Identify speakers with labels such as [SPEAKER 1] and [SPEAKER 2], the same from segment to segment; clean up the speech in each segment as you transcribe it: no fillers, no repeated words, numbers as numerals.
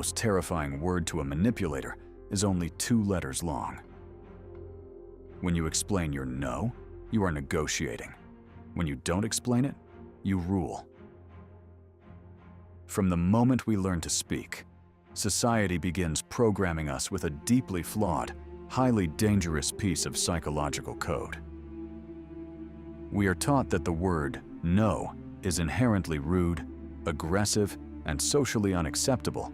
[SPEAKER 1] most terrifying word to a manipulator is only 2 letters long. When you explain your no, you are negotiating. When you don't explain it, you rule. From the moment we learn to speak, society begins programming us with a deeply flawed, highly dangerous piece of psychological code. We are taught that the word no is inherently rude, aggressive, and socially unacceptable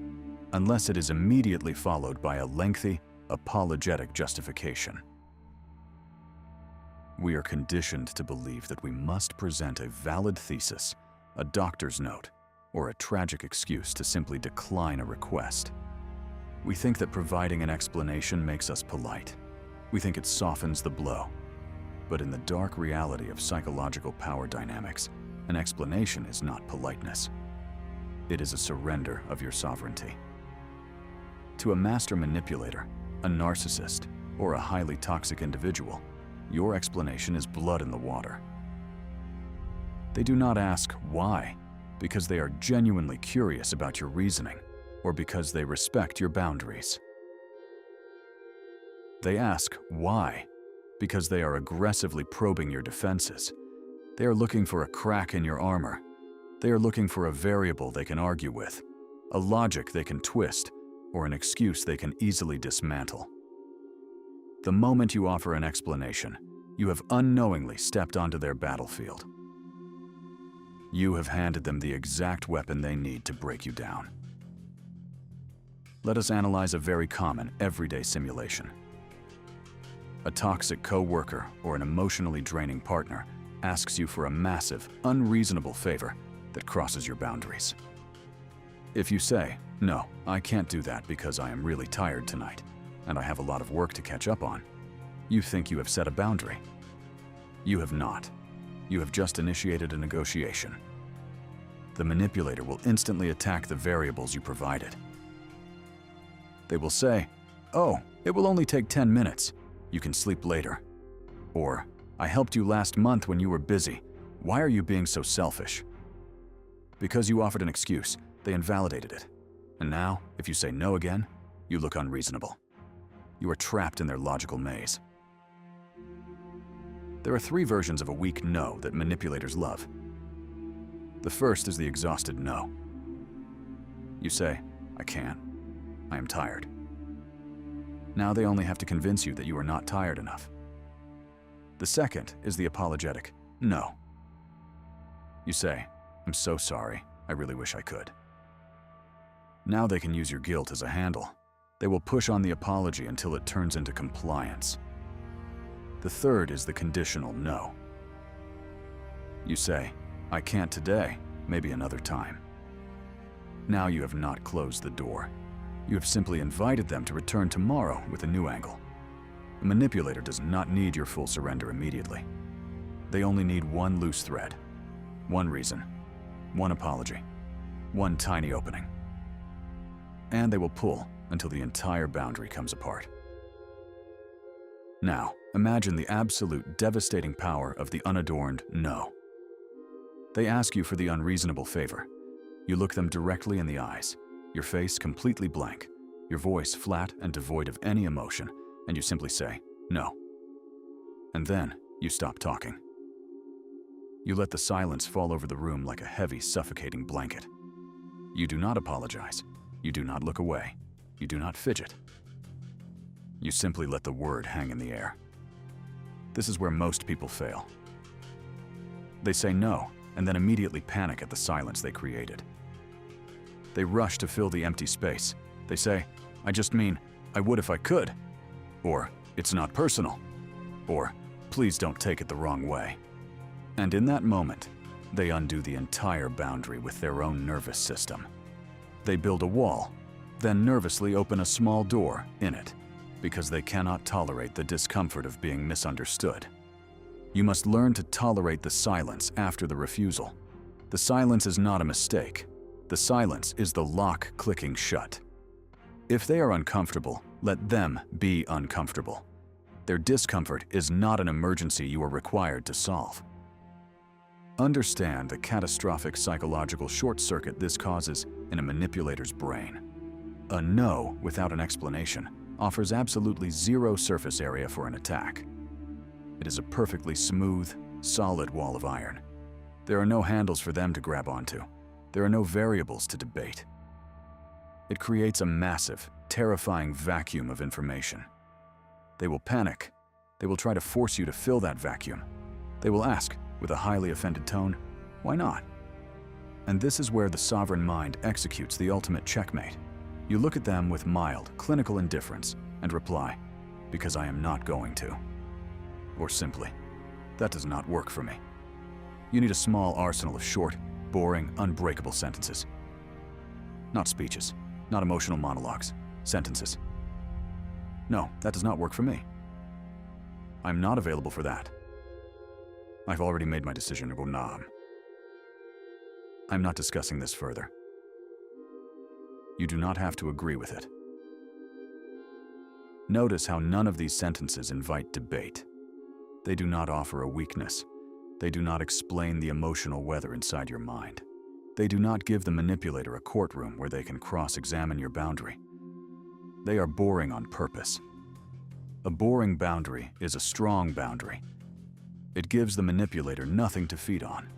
[SPEAKER 1] unless it is immediately followed by a lengthy, apologetic justification. We are conditioned to believe that we must present a valid thesis, a doctor's note, or a tragic excuse to simply decline a request. We think that providing an explanation makes us polite. We think it softens the blow. But in the dark reality of psychological power dynamics, an explanation is not politeness. It is a surrender of your sovereignty. To a master manipulator, a narcissist, or a highly toxic individual, your explanation is blood in the water. They do not ask why, because they are genuinely curious about your reasoning, or because they respect your boundaries. They ask why, because they are aggressively probing your defenses. They are looking for a crack in your armor. They are looking for a variable they can argue with, a logic they can twist, or an excuse they can easily dismantle. The moment you offer an explanation, you have unknowingly stepped onto their battlefield. You have handed them the exact weapon they need to break you down. Let us analyze a very common, everyday simulation. A toxic co-worker or an emotionally draining partner asks you for a massive, unreasonable favor that crosses your boundaries. If you say, "No, I can't do that because I am really tired tonight, and I have a lot of work to catch up on," you think you have set a boundary. You have not. You have just initiated a negotiation. The manipulator will instantly attack the variables you provided. They will say, "Oh, it will only take 10 minutes. You can sleep later." Or, "I helped you last month when you were busy. Why are you being so selfish?" Because you offered an excuse, they invalidated it. And now, if you say no again, you look unreasonable. You are trapped in their logical maze. There are 3 versions of a weak no that manipulators love. The first is the exhausted no. You say, "I can't. I am tired." Now they only have to convince you that you are not tired enough. The second is the apologetic no. You say, "I'm so sorry. I really wish I could." Now they can use your guilt as a handle. They will push on the apology until it turns into compliance. The third is the conditional no. You say, "I can't today, maybe another time." Now you have not closed the door. You have simply invited them to return tomorrow with a new angle. A manipulator does not need your full surrender immediately. They only need one loose thread, one reason, one apology, one tiny opening. And they will pull until the entire boundary comes apart. Now, imagine the absolute devastating power of the unadorned no. They ask you for the unreasonable favor. You look them directly in the eyes, your face completely blank, your voice flat and devoid of any emotion, and you simply say, "No." And then you stop talking. You let the silence fall over the room like a heavy, suffocating blanket. You do not apologize. You do not look away. You do not fidget. You simply let the word hang in the air. This is where most people fail. They say no, and then immediately panic at the silence they created. They rush to fill the empty space. They say, "I just mean, I would if I could." Or, "It's not personal." Or, "Please don't take it the wrong way." And in that moment, they undo the entire boundary with their own nervous system. They build a wall, then nervously open a small door in it, because they cannot tolerate the discomfort of being misunderstood. You must learn to tolerate the silence after the refusal. The silence is not a mistake. The silence is the lock clicking shut. If they are uncomfortable, let them be uncomfortable. Their discomfort is not an emergency you are required to solve. Understand the catastrophic psychological short circuit this causes in a manipulator's brain. A no without an explanation offers absolutely zero surface area for an attack. It is a perfectly smooth, solid wall of iron. There are no handles for them to grab onto. There are no variables to debate. It creates a massive, terrifying vacuum of information. They will panic. They will try to force you to fill that vacuum. They will ask, with a highly offended tone, "Why not?" And this is where the sovereign mind executes the ultimate checkmate. You look at them with mild, clinical indifference and reply, "Because I am not going to." Or simply, "That does not work for me." You need a small arsenal of short, boring, unbreakable sentences. Not speeches, not emotional monologues, sentences. "No, that does not work for me. I'm not available for that. I've already made my decision to go nam. I'm not discussing this further. You do not have to agree with it." Notice how none of these sentences invite debate. They do not offer a weakness. They do not explain the emotional weather inside your mind. They do not give the manipulator a courtroom where they can cross-examine your boundary. They are boring on purpose. A boring boundary is a strong boundary. It gives the manipulator nothing to feed on.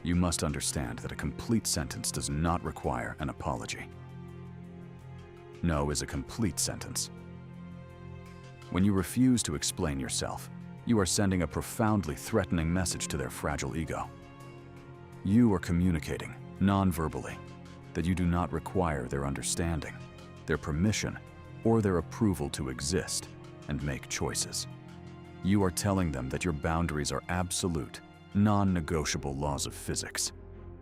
[SPEAKER 1] You must understand that a complete sentence does not require an apology. No is a complete sentence. When you refuse to explain yourself, you are sending a profoundly threatening message to their fragile ego. You are communicating, non-verbally, that you do not require their understanding, their permission, or their approval to exist and make choices. You are telling them that your boundaries are absolute, non-negotiable laws of physics,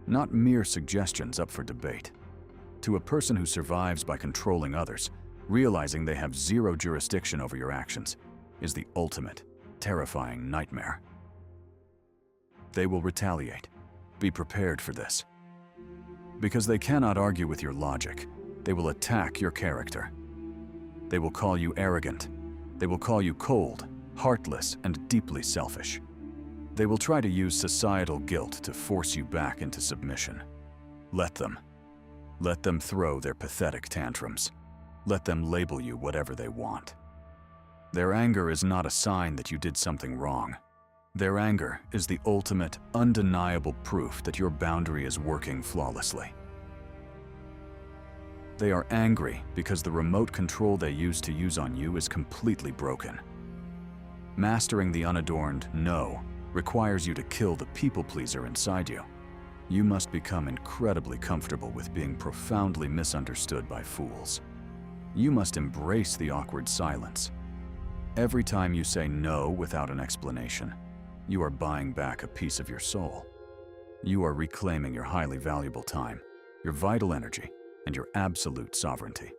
[SPEAKER 1] not mere suggestions up for debate. To a person who survives by controlling others, realizing they have zero jurisdiction over your actions is the ultimate, terrifying nightmare. They will retaliate. Be prepared for this. Because they cannot argue with your logic, they will attack your character. They will call you arrogant. They will call you cold, heartless, and deeply selfish. They will try to use societal guilt to force you back into submission. Let them. Let them throw their pathetic tantrums. Let them label you whatever they want. Their anger is not a sign that you did something wrong. Their anger is the ultimate, undeniable proof that your boundary is working flawlessly. They are angry because the remote control they used to use on you is completely broken. Mastering the unadorned no requires you to kill the people-pleaser inside you. You must become incredibly comfortable with being profoundly misunderstood by fools. You must embrace the awkward silence. Every time you say no without an explanation, you are buying back a piece of your soul. You are reclaiming your highly valuable time, your vital energy, and your absolute sovereignty.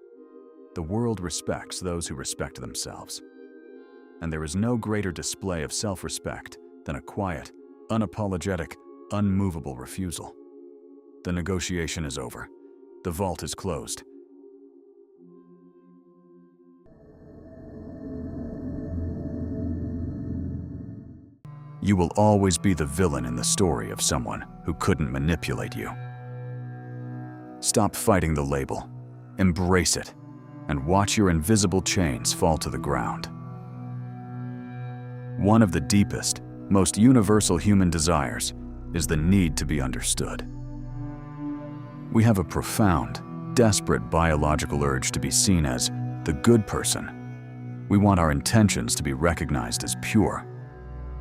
[SPEAKER 1] The world respects those who respect themselves. And there is no greater display of self-respect than a quiet, unapologetic, unmovable refusal. The negotiation is over. The vault is closed. You will always be the villain in the story of someone who couldn't manipulate you. Stop fighting the label, embrace it, and watch your invisible chains fall to the ground. One of the deepest, most universal human desires is the need to be understood. We have a profound, desperate biological urge to be seen as the good person. We want our intentions to be recognized as pure.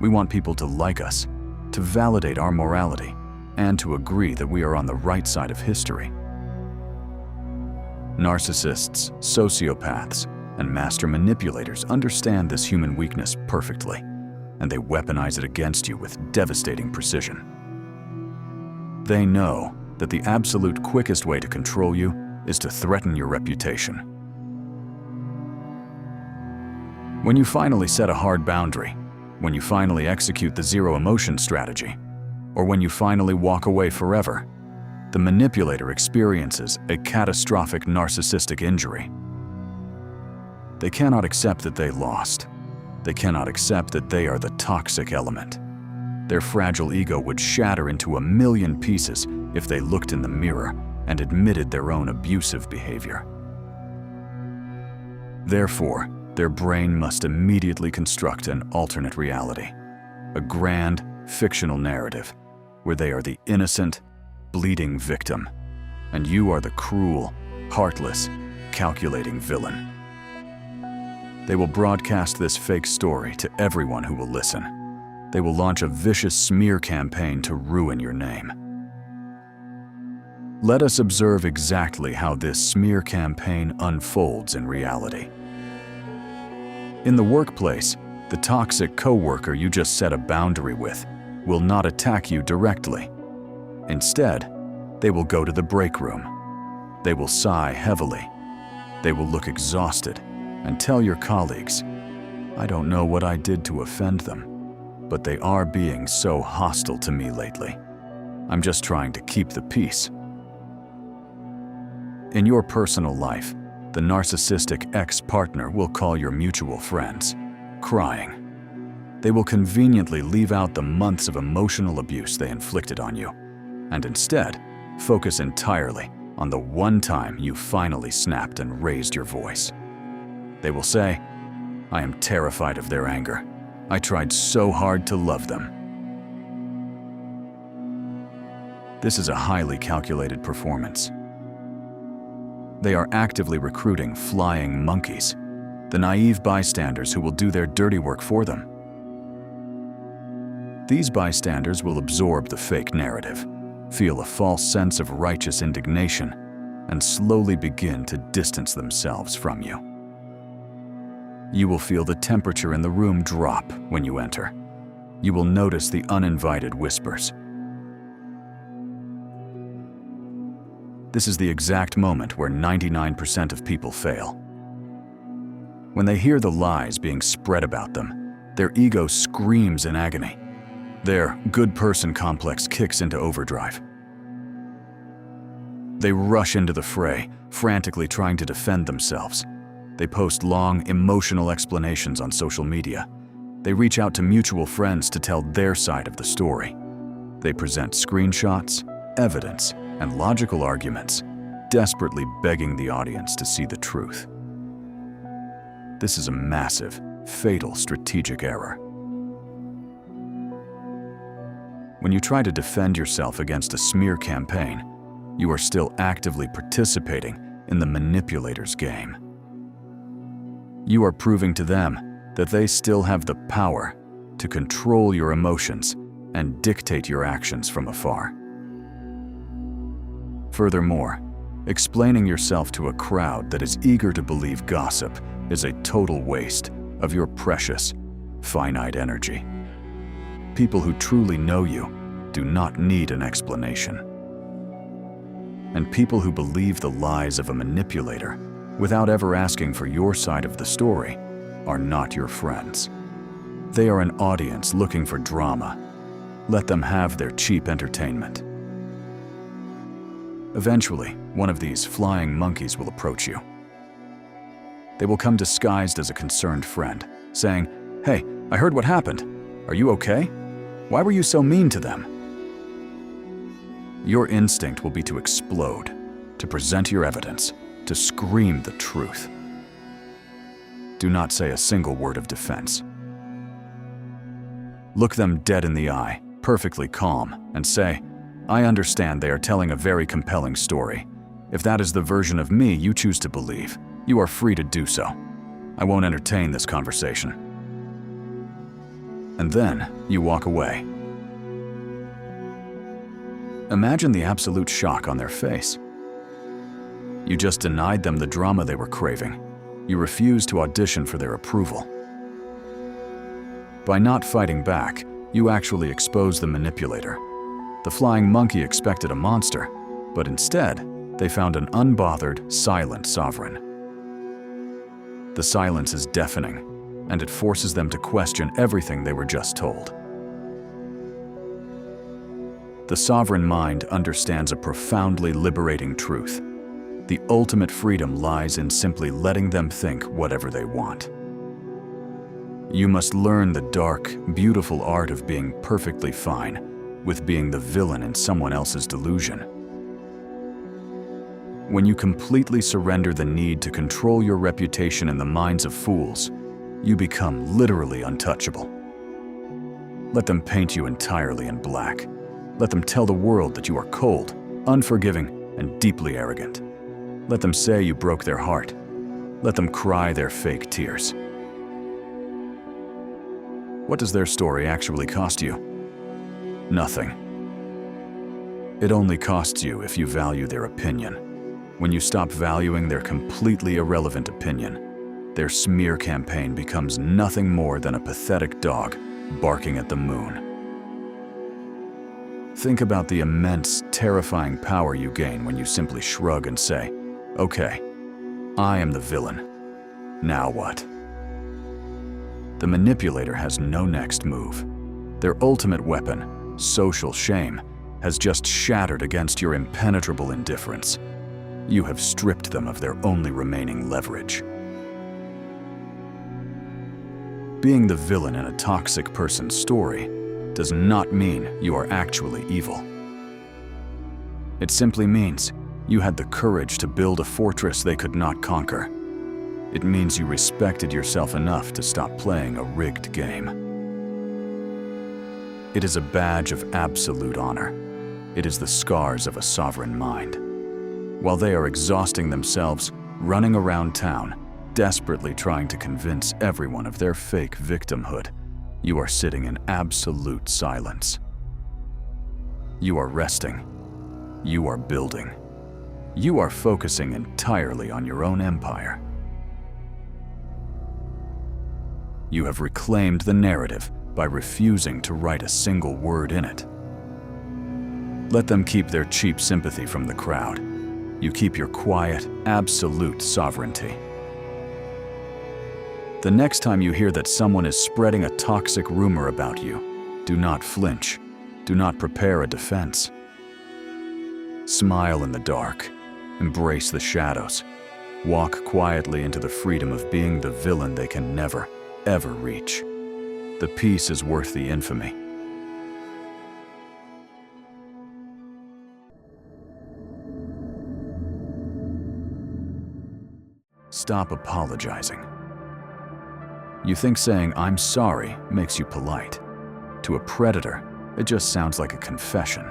[SPEAKER 1] We want people to like us, to validate our morality, and to agree that we are on the right side of history. Narcissists, sociopaths, and master manipulators understand this human weakness perfectly, and they weaponize it against you with devastating precision. They know that the absolute quickest way to control you is to threaten your reputation. When you finally set a hard boundary, when you finally execute the zero emotion strategy, or when you finally walk away forever, the manipulator experiences a catastrophic narcissistic injury. They cannot accept that they lost. They cannot accept that they are the toxic element. Their fragile ego would shatter into a million pieces if they looked in the mirror and admitted their own abusive behavior. Therefore, their brain must immediately construct an alternate reality, a grand, fictional narrative where they are the innocent, bleeding victim, and you are the cruel, heartless, calculating villain. They will broadcast this fake story to everyone who will listen. They will launch a vicious smear campaign to ruin your name. Let us observe exactly how this smear campaign unfolds in reality. In the workplace, the toxic coworker you just set a boundary with will not attack you directly. Instead, they will go to the break room. They will sigh heavily. They will look exhausted and tell your colleagues, "I don't know what I did to offend them, but they are being so hostile to me lately. I'm just trying to keep the peace." In your personal life, the narcissistic ex-partner will call your mutual friends, crying. They will conveniently leave out the months of emotional abuse they inflicted on you, and instead focus entirely on the one time you finally snapped and raised your voice. They will say, "I am terrified of their anger. I tried so hard to love them." This is a highly calculated performance. They are actively recruiting flying monkeys, the naive bystanders who will do their dirty work for them. These bystanders will absorb the fake narrative, feel a false sense of righteous indignation, and slowly begin to distance themselves from you. You will feel the temperature in the room drop when you enter. You will notice the uninvited whispers. This is the exact moment where 99% of people fail. When they hear the lies being spread about them, their ego screams in agony. Their good person complex kicks into overdrive. They rush into the fray, frantically trying to defend themselves. They post long, emotional explanations on social media. They reach out to mutual friends to tell their side of the story. They present screenshots, evidence, and logical arguments, desperately begging the audience to see the truth. This is a massive, fatal strategic error. When you try to defend yourself against a smear campaign, you are still actively participating in the manipulator's game. You are proving to them that they still have the power to control your emotions and dictate your actions from afar. Furthermore, explaining yourself to a crowd that is eager to believe gossip is a total waste of your precious, finite energy. People who truly know you do not need an explanation. And people who believe the lies of a manipulator without ever asking for your side of the story are not your friends. They are an audience looking for drama. Let them have their cheap entertainment. Eventually, one of these flying monkeys will approach you. They will come disguised as a concerned friend, saying, "Hey, I heard what happened. Are you okay? Why were you so mean to them?" Your instinct will be to explode, to present your evidence, to scream the truth. Do not say a single word of defense. Look them dead in the eye, perfectly calm, and say, "I understand they are telling a very compelling story. If that is the version of me you choose to believe, you are free to do so. I won't entertain this conversation." And then you walk away. Imagine the absolute shock on their face. You just denied them the drama they were craving. You refused to audition for their approval. By not fighting back, you actually exposed the manipulator. The flying monkey expected a monster, but instead, they found an unbothered, silent sovereign. The silence is deafening, and it forces them to question everything they were just told. The sovereign mind understands a profoundly liberating truth. The ultimate freedom lies in simply letting them think whatever they want. You must learn the dark, beautiful art of being perfectly fine with being the villain in someone else's delusion. When you completely surrender the need to control your reputation in the minds of fools, you become literally untouchable. Let them paint you entirely in black. Let them tell the world that you are cold, unforgiving, and deeply arrogant. Let them say you broke their heart. Let them cry their fake tears. What does their story actually cost you? Nothing. It only costs you if you value their opinion. When you stop valuing their completely irrelevant opinion, their smear campaign becomes nothing more than a pathetic dog barking at the moon. Think about the immense, terrifying power you gain when you simply shrug and say, "Okay, I am the villain. Now what?" The manipulator has no next move. Their ultimate weapon, social shame, has just shattered against your impenetrable indifference. You have stripped them of their only remaining leverage. Being the villain in a toxic person's story does not mean you are actually evil. It simply means you had the courage to build a fortress they could not conquer. It means you respected yourself enough to stop playing a rigged game. It is a badge of absolute honor. It is the scars of a sovereign mind. While they are exhausting themselves, running around town, desperately trying to convince everyone of their fake victimhood, you are sitting in absolute silence. You are resting. You are building. You are focusing entirely on your own empire. You have reclaimed the narrative by refusing to write a single word in it. Let them keep their cheap sympathy from the crowd. You keep your quiet, absolute sovereignty. The next time you hear that someone is spreading a toxic rumor about you, do not flinch. Do not prepare a defense. Smile in the dark. Embrace the shadows. Walk quietly into the freedom of being the villain they can never, ever reach. The peace is worth the infamy. Stop apologizing. You think saying "I'm sorry" makes you polite. To a predator, it just sounds like a confession.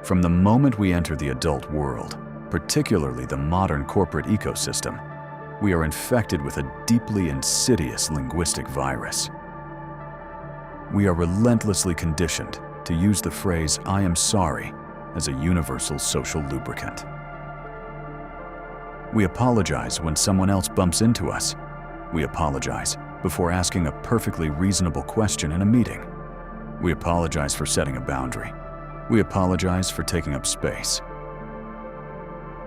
[SPEAKER 1] From the moment we enter the adult world, particularly the modern corporate ecosystem, we are infected with a deeply insidious linguistic virus. We are relentlessly conditioned to use the phrase "I am sorry" as a universal social lubricant. We apologize when someone else bumps into us. We apologize before asking a perfectly reasonable question in a meeting. We apologize for setting a boundary. We apologize for taking up space.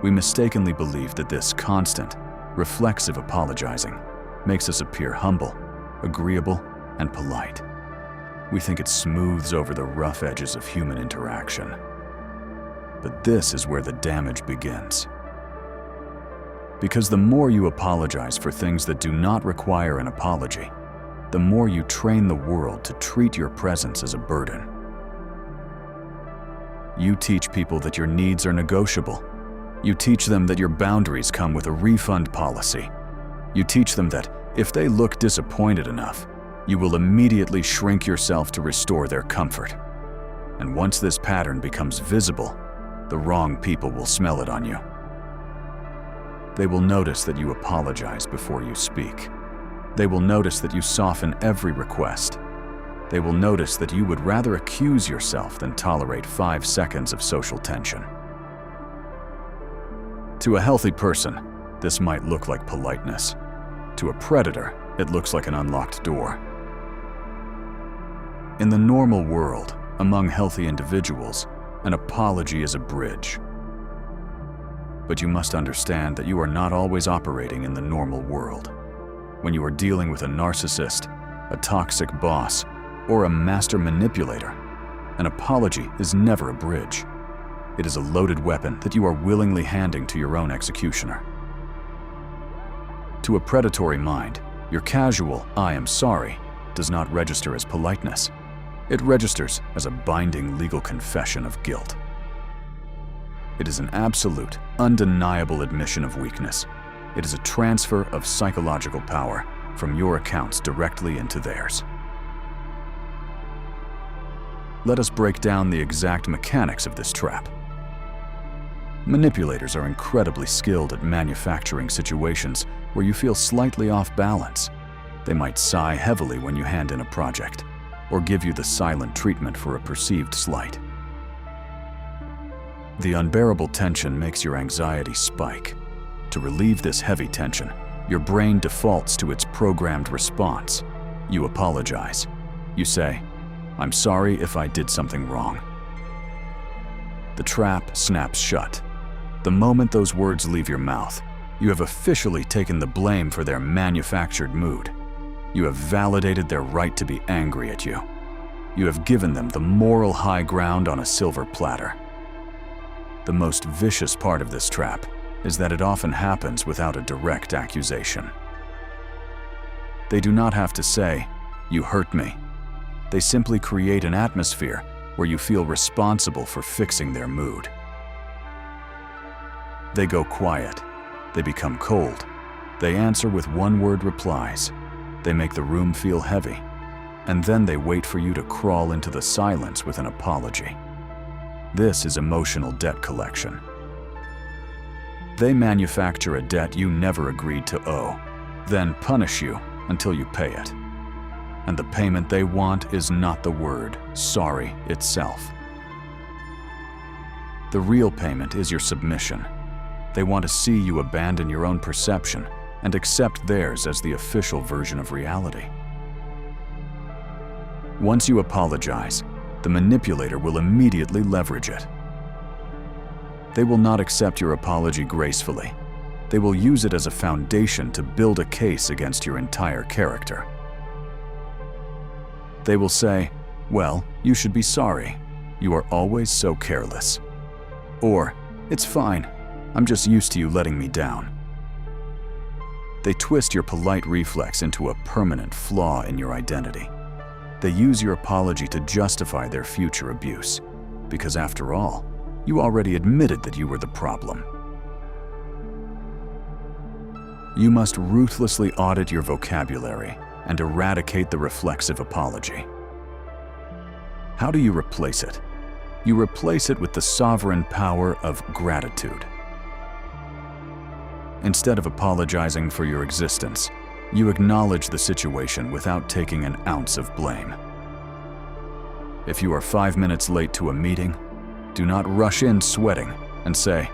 [SPEAKER 1] We mistakenly believe that this constant, reflexive apologizing makes us appear humble, agreeable, and polite. We think it smooths over the rough edges of human interaction. But this is where the damage begins. Because the more you apologize for things that do not require an apology, the more you train the world to treat your presence as a burden. You teach people that your needs are negotiable. You teach them that your boundaries come with a refund policy. You teach them that if they look disappointed enough, you will immediately shrink yourself to restore their comfort. And once this pattern becomes visible, the wrong people will smell it on you. They will notice that you apologize before you speak. They will notice that you soften every request. They will notice that you would rather accuse yourself than tolerate 5 seconds of social tension. To a healthy person, this might look like politeness. To a predator, it looks like an unlocked door. In the normal world, among healthy individuals, an apology is a bridge. But you must understand that you are not always operating in the normal world. When you are dealing with a narcissist, a toxic boss, or a master manipulator, an apology is never a bridge. It is a loaded weapon that you are willingly handing to your own executioner. To a predatory mind, your casual "I am sorry" does not register as politeness. It registers as a binding legal confession of guilt. It is an absolute, undeniable admission of weakness. It is a transfer of psychological power from your accounts directly into theirs. Let us break down the exact mechanics of this trap. Manipulators are incredibly skilled at manufacturing situations where you feel slightly off balance. They might sigh heavily when you hand in a project, or give you the silent treatment for a perceived slight. The unbearable tension makes your anxiety spike. To relieve this heavy tension, your brain defaults to its programmed response. You apologize. You say, "I'm sorry if I did something wrong." The trap snaps shut. The moment those words leave your mouth, you have officially taken the blame for their manufactured mood. You have validated their right to be angry at you. You have given them the moral high ground on a silver platter. The most vicious part of this trap is that it often happens without a direct accusation. They do not have to say, "You hurt me." They simply create an atmosphere where you feel responsible for fixing their mood. They go quiet. They become cold. They answer with one-word replies. They make the room feel heavy. And then they wait for you to crawl into the silence with an apology. This is emotional debt collection. They manufacture a debt you never agreed to owe, then punish you until you pay it. And the payment they want is not the word sorry itself. The real payment is your submission. They want to see you abandon your own perception and accept theirs as the official version of reality. Once you apologize, the manipulator will immediately leverage it. They will not accept your apology gracefully. They will use it as a foundation to build a case against your entire character. They will say, "Well, you should be sorry. You are always so careless." Or, "It's fine. I'm just used to you letting me down." They twist your polite reflex into a permanent flaw in your identity. They use your apology to justify their future abuse, because after all, you already admitted that you were the problem. You must ruthlessly audit your vocabulary and eradicate the reflexive apology. How do you replace it? You replace it with the sovereign power of gratitude. Instead of apologizing for your existence, you acknowledge the situation without taking an ounce of blame. If you are 5 minutes late to a meeting, do not rush in sweating and say,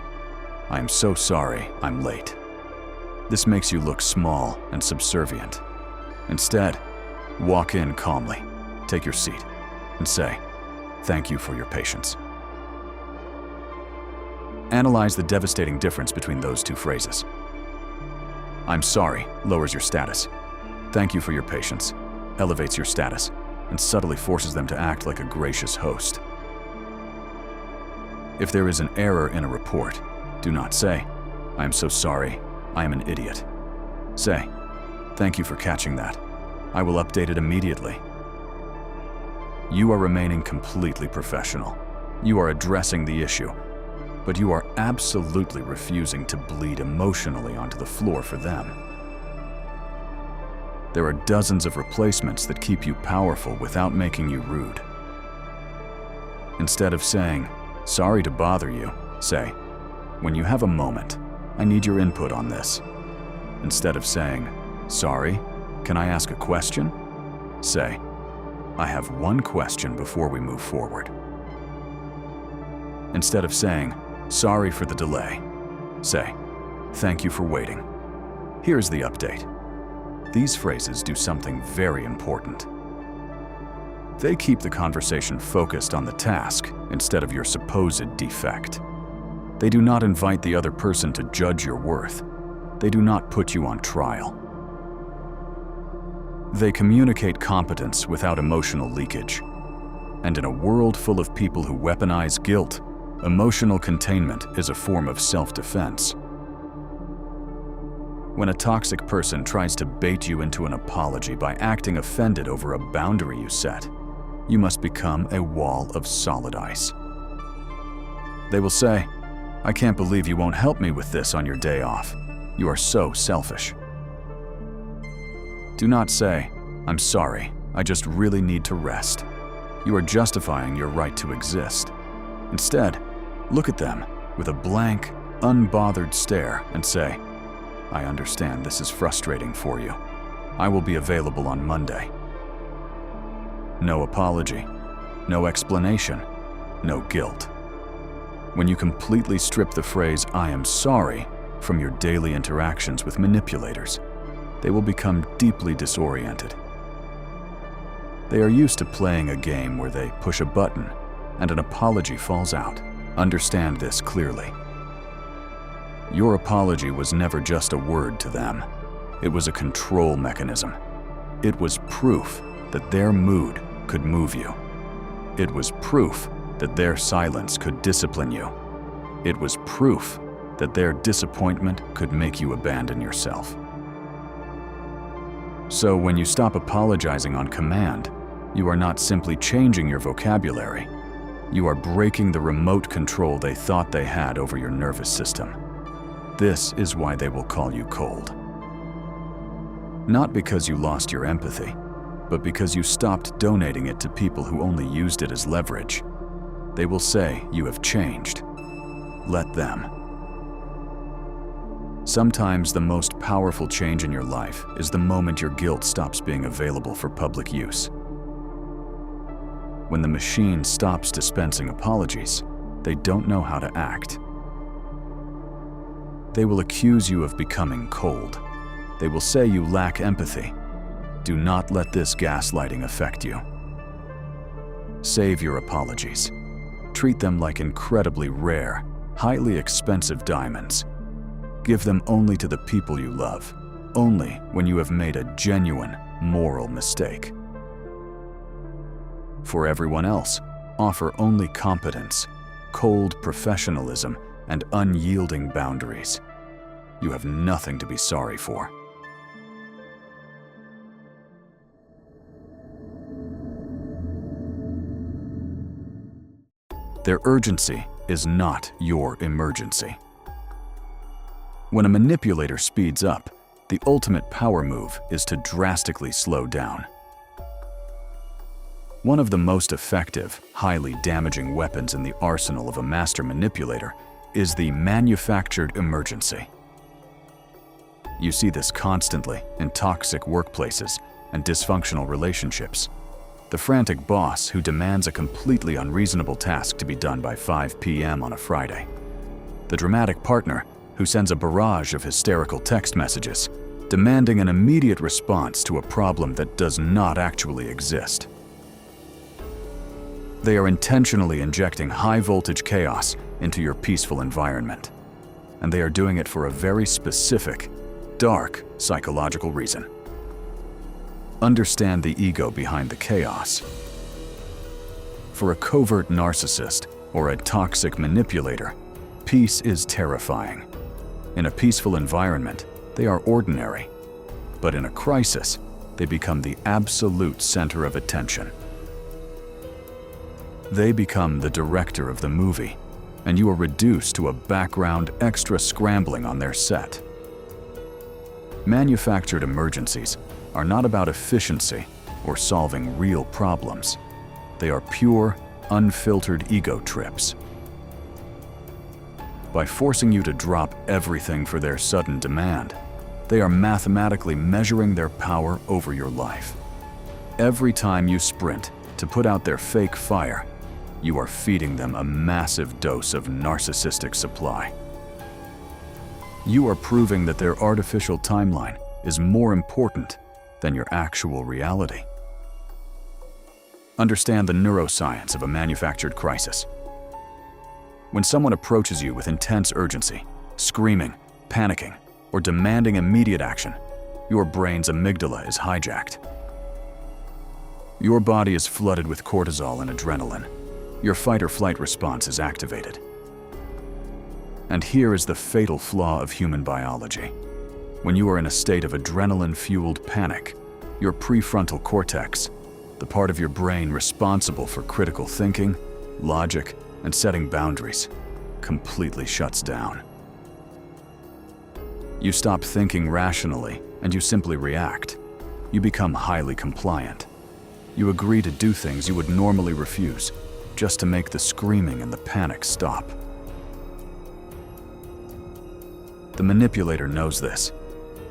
[SPEAKER 1] "I am so sorry, I'm late." This makes you look small and subservient. Instead, walk in calmly, take your seat, and say, "Thank you for your patience." Analyze the devastating difference between those two phrases. "I'm sorry" lowers your status. "Thank you for your patience" elevates your status and subtly forces them to act like a gracious host. If there is an error in a report, do not say, "I am so sorry, I am an idiot." Say, "Thank you for catching that. I will update it immediately." You are remaining completely professional. You are addressing the issue, but you are absolutely refusing to bleed emotionally onto the floor for them. There are dozens of replacements that keep you powerful without making you rude. Instead of saying, "Sorry to bother you," say, "When you have a moment, I need your input on this." Instead of saying, "Sorry, can I ask a question?" say, "I have one question before we move forward." Instead of saying, "Sorry for the delay," say, "Thank you for waiting. Here's the update." These phrases do something very important. They keep the conversation focused on the task instead of your supposed defect. They do not invite the other person to judge your worth. They do not put you on trial. They communicate competence without emotional leakage. And in a world full of people who weaponize guilt, emotional containment is a form of self-defense. When a toxic person tries to bait you into an apology by acting offended over a boundary you set, you must become a wall of solid ice. They will say, I can't believe you won't help me with this on your day off. You are so selfish. Do not say, I'm sorry, I just really need to rest. You are justifying your right to exist. Instead, look at them with a blank, unbothered stare and say, I understand this is frustrating for you. I will be available on Monday. No apology, no explanation, no guilt. When you completely strip the phrase, I am sorry, from your daily interactions with manipulators, they will become deeply disoriented. They are used to playing a game where they push a button and an apology falls out. Understand this clearly. Your apology was never just a word to them. It was a control mechanism. It was proof that their mood could move you. It was proof that their silence could discipline you. It was proof that their disappointment could make you abandon yourself. So when you stop apologizing on command, you are not simply changing your vocabulary. You are breaking the remote control they thought they had over your nervous system. This is why they will call you cold. Not because you lost your empathy, but because you stopped donating it to people who only used it as leverage. They will say you have changed. Let them. Sometimes the most powerful change in your life is the moment your guilt stops being available for public use. When the machine stops dispensing apologies, they don't know how to act. They will accuse you of becoming cold. They will say you lack empathy. Do not let this gaslighting affect you. Save your apologies. Treat them like incredibly rare, highly expensive diamonds. Give them only to the people you love, only when you have made a genuine moral mistake. For everyone else, offer only competence, cold professionalism, and unyielding boundaries. You have nothing to be sorry for. Their urgency is not your emergency. When a manipulator speeds up, the ultimate power move is to drastically slow down. One of the most effective, highly damaging weapons in the arsenal of a master manipulator is the manufactured emergency. You see this constantly in toxic workplaces and dysfunctional relationships. The frantic boss who demands a completely unreasonable task to be done by 5 p.m. on a Friday. The dramatic partner who sends a barrage of hysterical text messages, demanding an immediate response to a problem that does not actually exist. They are intentionally injecting high-voltage chaos into your peaceful environment, and they are doing it for a very specific, dark psychological reason. Understand the ego behind the chaos. For a covert narcissist or a toxic manipulator, peace is terrifying. In a peaceful environment, they are ordinary. But in a crisis, they become the absolute center of attention. They become the director of the movie, and you are reduced to a background extra scrambling on their set. Manufactured emergencies are not about efficiency or solving real problems. They are pure, unfiltered ego trips. By forcing you to drop everything for their sudden demand, they are mathematically measuring their power over your life. Every time you sprint to put out their fake fire, you are feeding them a massive dose of narcissistic supply. You are proving that their artificial timeline is more important than your actual reality. Understand the neuroscience of a manufactured crisis. When someone approaches you with intense urgency, screaming, panicking, or demanding immediate action, your brain's amygdala is hijacked. Your body is flooded with cortisol and adrenaline. Your fight or flight response is activated. And here is the fatal flaw of human biology. When you are in a state of adrenaline-fueled panic, your prefrontal cortex, the part of your brain responsible for critical thinking, logic, and setting boundaries, completely shuts down. You stop thinking rationally and you simply react. You become highly compliant. You agree to do things you would normally refuse, just to make the screaming and the panic stop. The manipulator knows this.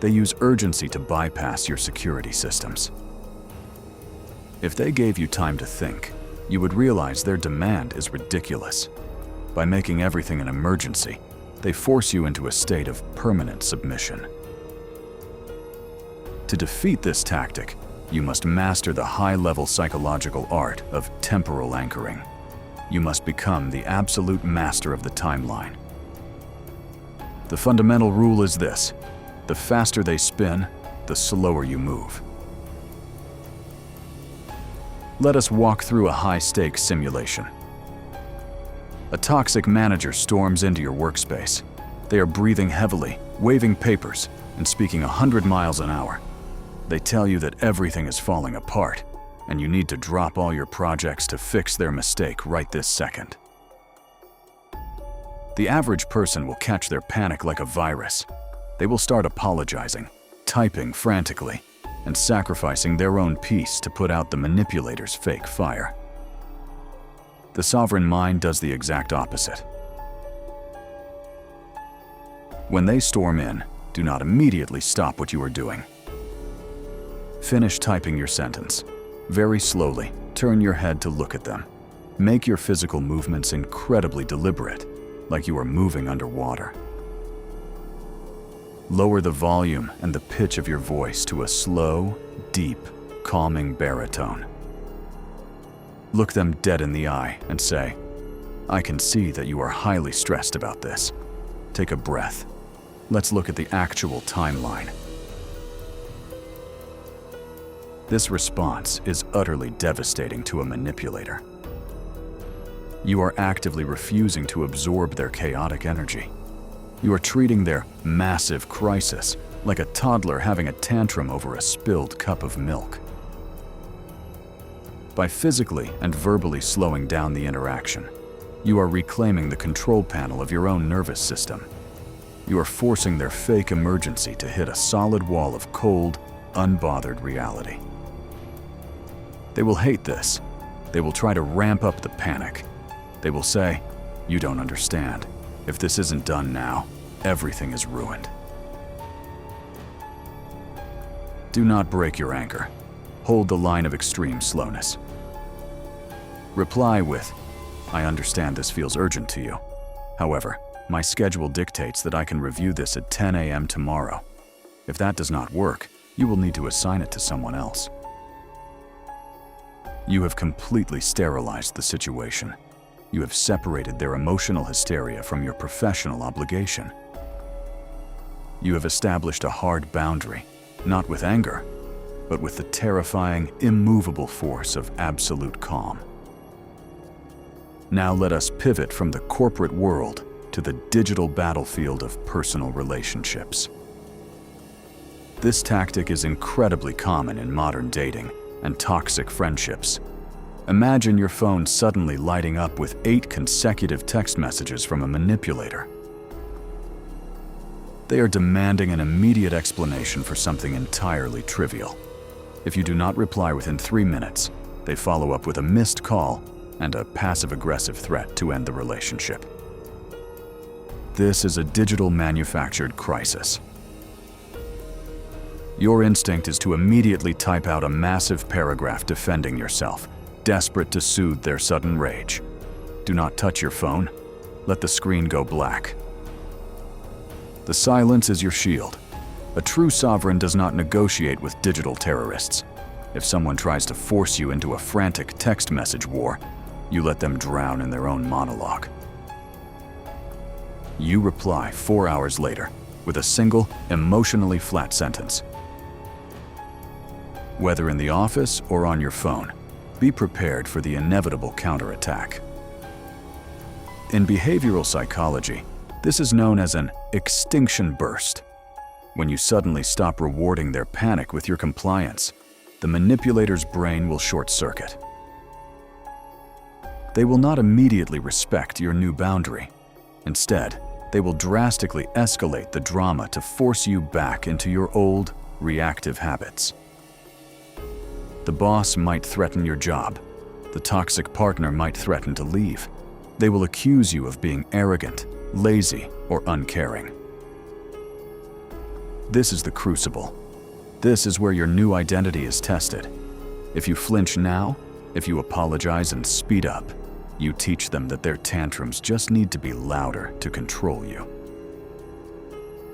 [SPEAKER 1] They use urgency to bypass your security systems. If they gave you time to think, you would realize their demand is ridiculous. By making everything an emergency, they force you into a state of permanent submission. To defeat this tactic, you must master the high-level psychological art of temporal anchoring. You must become the absolute master of the timeline. The fundamental rule is this: the faster they spin, the slower you move. Let us walk through a high-stakes simulation. A toxic manager storms into your workspace. They are breathing heavily, waving papers, and speaking 100 miles an hour. They tell you that everything is falling apart, and you need to drop all your projects to fix their mistake right this second. The average person will catch their panic like a virus. They will start apologizing, typing frantically, and sacrificing their own peace to put out the manipulator's fake fire. The sovereign mind does the exact opposite. When they storm in, do not immediately stop what you are doing. Finish typing your sentence. Very slowly, turn your head to look at them. Make your physical movements incredibly deliberate, like you are moving underwater. Lower the volume and the pitch of your voice to a slow, deep, calming baritone. Look them dead in the eye and say, "I can see that you are highly stressed about this. Take a breath. Let's look at the actual timeline." This response is utterly devastating to a manipulator. You are actively refusing to absorb their chaotic energy. You are treating their massive crisis like a toddler having a tantrum over a spilled cup of milk. By physically and verbally slowing down the interaction, you are reclaiming the control panel of your own nervous system. You are forcing their fake emergency to hit a solid wall of cold, unbothered reality. They will hate this. They will try to ramp up the panic. They will say, "You don't understand. If this isn't done now, everything is ruined." Do not break your anchor. Hold the line of extreme slowness. Reply with, "I understand this feels urgent to you. However, my schedule dictates that I can review this at 10 a.m. tomorrow. If that does not work, you will need to assign it to someone else." You have completely sterilized the situation. You have separated their emotional hysteria from your professional obligation. You have established a hard boundary, not with anger, but with the terrifying, immovable force of absolute calm. Now let us pivot from the corporate world to the digital battlefield of personal relationships. This tactic is incredibly common in modern dating and toxic friendships. Imagine your phone suddenly lighting up with 8 consecutive text messages from a manipulator. They are demanding an immediate explanation for something entirely trivial. If you do not reply within 3 minutes, they follow up with a missed call and a passive-aggressive threat to end the relationship. This is a digital manufactured crisis. Your instinct is to immediately type out a massive paragraph defending yourself, desperate to soothe their sudden rage. Do not touch your phone. Let the screen go black. The silence is your shield. A true sovereign does not negotiate with digital terrorists. If someone tries to force you into a frantic text message war, you let them drown in their own monologue. You reply 4 hours later with a single, emotionally flat sentence. Whether in the office or on your phone, be prepared for the inevitable counterattack. In behavioral psychology, this is known as an extinction burst. When you suddenly stop rewarding their panic with your compliance, the manipulator's brain will short-circuit. They will not immediately respect your new boundary. Instead, they will drastically escalate the drama to force you back into your old, reactive habits. The boss might threaten your job. The toxic partner might threaten to leave. They will accuse you of being arrogant, lazy, or uncaring. This is the crucible. This is where your new identity is tested. If you flinch now, if you apologize and speed up, you teach them that their tantrums just need to be louder to control you.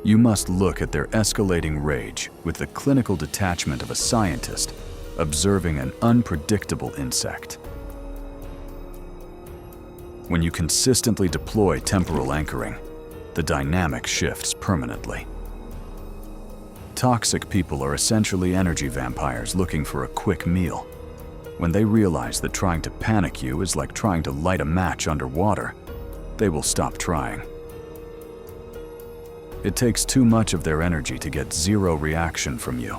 [SPEAKER 1] You must look at their escalating rage with the clinical detachment of a scientist observing an unpredictable insect. When you consistently deploy temporal anchoring, the dynamic shifts permanently. Toxic people are essentially energy vampires looking for a quick meal. When they realize that trying to panic you is like trying to light a match underwater, they will stop trying. It takes too much of their energy to get zero reaction from you.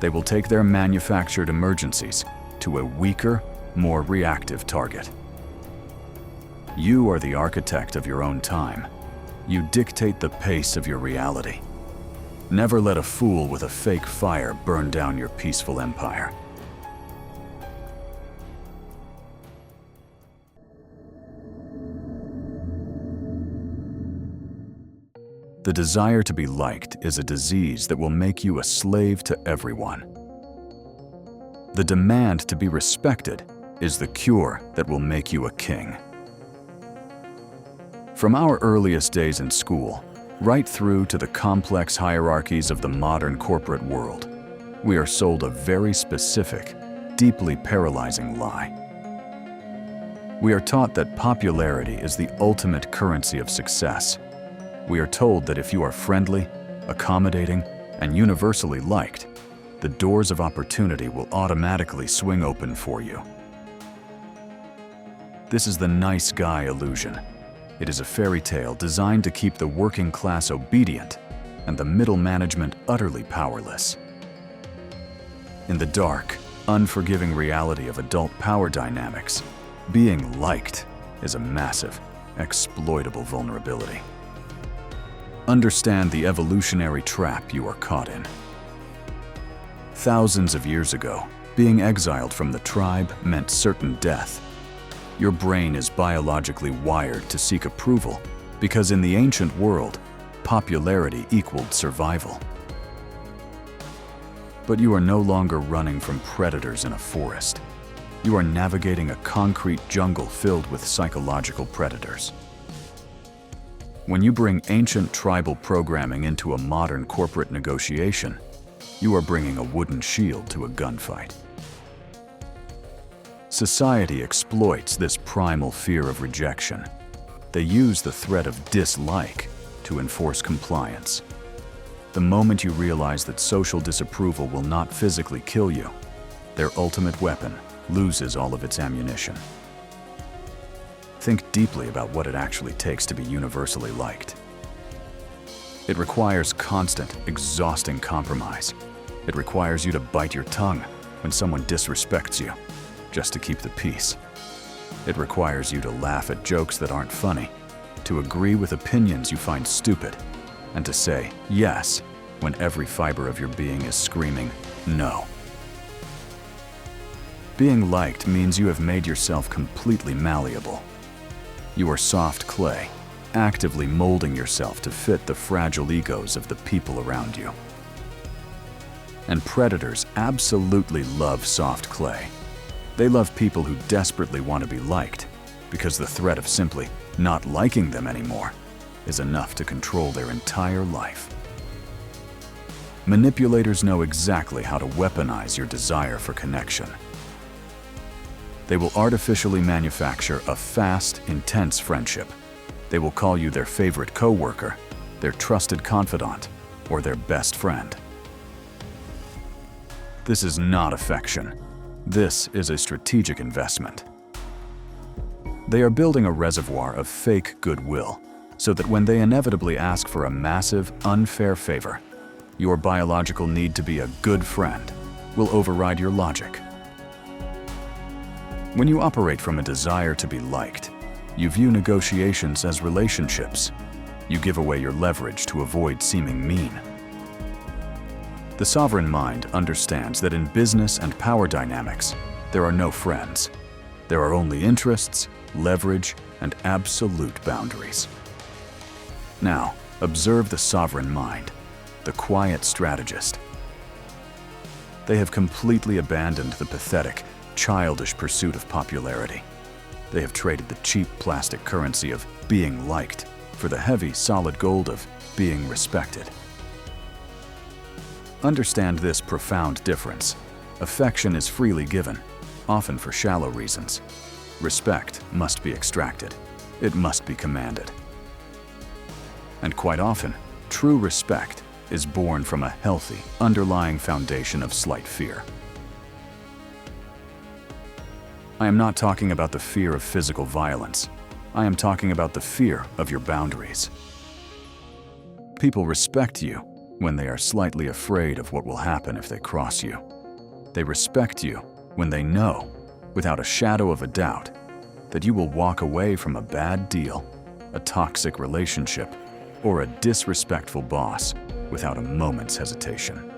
[SPEAKER 1] They will take their manufactured emergencies to a weaker, more reactive target. You are the architect of your own time. You dictate the pace of your reality. Never let a fool with a fake fire burn down your peaceful empire. The desire to be liked is a disease that will make you a slave to everyone. The demand to be respected is the cure that will make you a king. From our earliest days in school, right through to the complex hierarchies of the modern corporate world, we are sold a very specific, deeply paralyzing lie. We are taught that popularity is the ultimate currency of success. We are told that if you are friendly, accommodating, and universally liked, the doors of opportunity will automatically swing open for you. This is the nice guy illusion. It is a fairy tale designed to keep the working class obedient and the middle management utterly powerless. In the dark, unforgiving reality of adult power dynamics, being liked is a massive, exploitable vulnerability. Understand the evolutionary trap you are caught in. Thousands of years ago, being exiled from the tribe meant certain death. Your brain is biologically wired to seek approval because in the ancient world, popularity equaled survival. But you are no longer running from predators in a forest. You are navigating a concrete jungle filled with psychological predators. When you bring ancient tribal programming into a modern corporate negotiation, you are bringing a wooden shield to a gunfight. Society exploits this primal fear of rejection. They use the threat of dislike to enforce compliance. The moment you realize that social disapproval will not physically kill you, their ultimate weapon loses all of its ammunition. Think deeply about what it actually takes to be universally liked. It requires constant, exhausting compromise. It requires you to bite your tongue when someone disrespects you, just to keep the peace. It requires you to laugh at jokes that aren't funny, to agree with opinions you find stupid, and to say yes when every fiber of your being is screaming no. Being liked means you have made yourself completely malleable. You are soft clay, actively molding yourself to fit the fragile egos of the people around you. And predators absolutely love soft clay. They love people who desperately want to be liked, because the threat of simply not liking them anymore is enough to control their entire life. Manipulators know exactly how to weaponize your desire for connection. They will artificially manufacture a fast, intense friendship. They will call you their favorite coworker, their trusted confidant, or their best friend. This is not affection. This is a strategic investment. They are building a reservoir of fake goodwill, so that when they inevitably ask for a massive, unfair favor, your biological need to be a good friend will override your logic. When you operate from a desire to be liked, You view negotiations as relationships. You give away your leverage to avoid seeming mean. The sovereign mind understands that in business and power dynamics, there are no friends. There are only interests, leverage, and absolute boundaries. Now, observe the sovereign mind, the quiet strategist. They have completely abandoned the pathetic, childish pursuit of popularity. They have traded the cheap plastic currency of being liked for the heavy, solid gold of being respected. Understand this profound difference. Affection is freely given, often for shallow reasons. Respect must be extracted. It must be commanded. And quite often, true respect is born from a healthy, underlying foundation of slight fear. I am not talking about the fear of physical violence. I am talking about the fear of your boundaries. People respect you when they are slightly afraid of what will happen if they cross you. They respect you when they know, without a shadow of a doubt, that you will walk away from a bad deal, a toxic relationship, or a disrespectful boss without a moment's hesitation.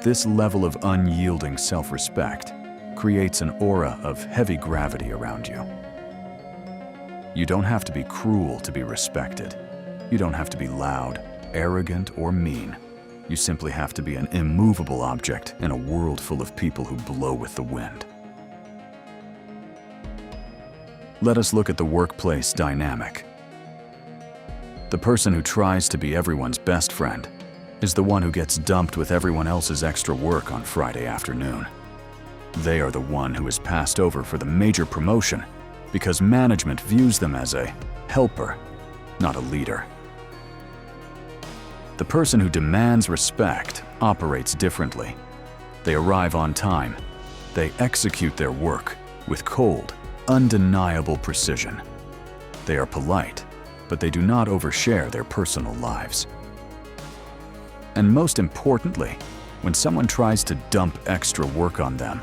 [SPEAKER 1] This level of unyielding self-respect creates an aura of heavy gravity around you. You don't have to be cruel to be respected. You don't have to be loud, arrogant, or mean. You simply have to be an immovable object in a world full of people who blow with the wind. Let us look at the workplace dynamic. The person who tries to be everyone's best friend is the one who gets dumped with everyone else's extra work on Friday afternoon. They are the one who is passed over for the major promotion because management views them as a helper, not a leader. The person who demands respect operates differently. They arrive on time. They execute their work with cold, undeniable precision. They are polite, but they do not overshare their personal lives. And most importantly, when someone tries to dump extra work on them,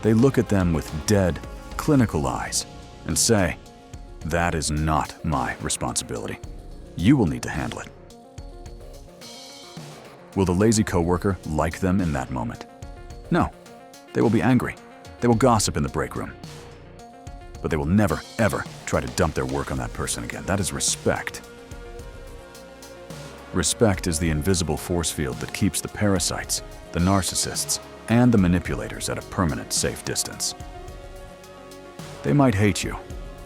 [SPEAKER 1] they look at them with dead, clinical eyes and say, "That is not my responsibility. You will need to handle it." Will the lazy coworker like them in that moment? No. They will be angry. They will gossip in the break room. But they will never, ever try to dump their work on that person again. That is respect. Respect is the invisible force field that keeps the parasites, the narcissists, and the manipulators at a permanent, safe distance. They might hate you.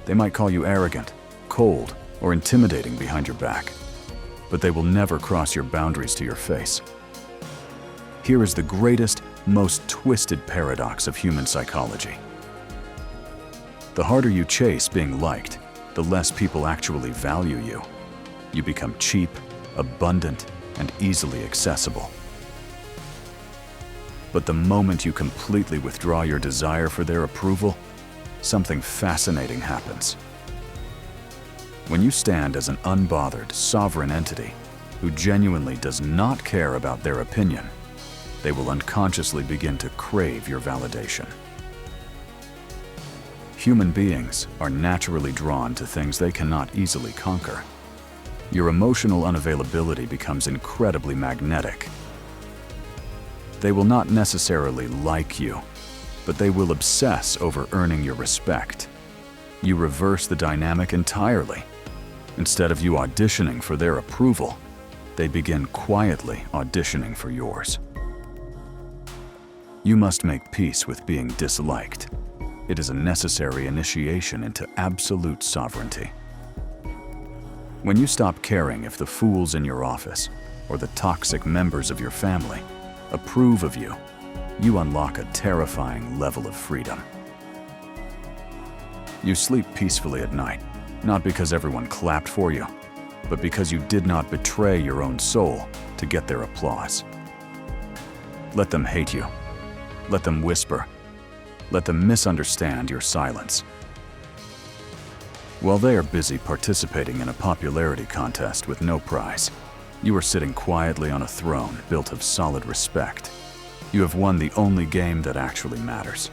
[SPEAKER 1] They might call you arrogant, cold, or intimidating behind your back. But they will never cross your boundaries to your face. Here is the greatest, most twisted paradox of human psychology. The harder you chase being liked, the less people actually value you. You become cheap, abundant, and easily accessible. But the moment you completely withdraw your desire for their approval, something fascinating happens. When you stand as an unbothered, sovereign entity who genuinely does not care about their opinion, they will unconsciously begin to crave your validation. Human beings are naturally drawn to things they cannot easily conquer. Your emotional unavailability becomes incredibly magnetic. They will not necessarily like you, but they will obsess over earning your respect. You reverse the dynamic entirely. Instead of you auditioning for their approval, they begin quietly auditioning for yours. You must make peace with being disliked. It is a necessary initiation into absolute sovereignty. When you stop caring if the fools in your office or the toxic members of your family approve of you, you unlock a terrifying level of freedom. You sleep peacefully at night, not because everyone clapped for you, but because you did not betray your own soul to get their applause. Let them hate you. Let them whisper. Let them misunderstand your silence. While they are busy participating in a popularity contest with no prize, you are sitting quietly on a throne built of solid respect. You have won the only game that actually matters.